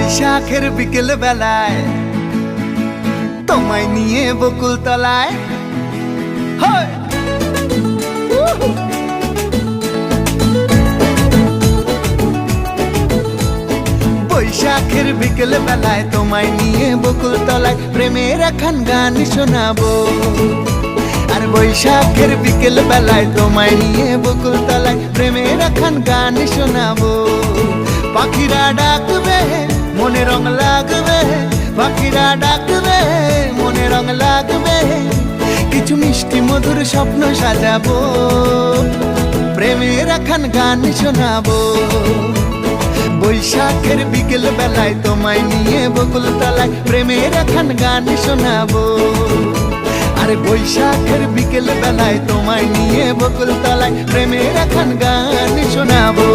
বৈশাখের বিকেল বেলায় তোমায় নিয়ে বকুল তলায় বৈশাখের বিকেল বেলায় তোমায় নিয়ে বকুল তলায় প্রেমের একখান গান শোনাবো। আর বৈশাখের বিকেল বেলায় তোমায় নিয়ে বকুল তলায় প্রেমের একখান গান শোনাবো। পাখিরা ডাকবে মনে রং লাগবে, পাখিরা ডাকবে মনে রং লাগবে, কিছু মিষ্টি মধুর স্বপ্ন সাজাবো, প্রেমের একখান গান শোনাবো। বৈশাখের বিকেল বেলায় তোমায় নিয়ে বকুল তলায় প্রেমের একখান গান শোনাবো। আরে বৈশাখের বিকেল বেলায় তোমায় নিয়ে বকুল তলায় প্রেমের একখান গান শোনাবো।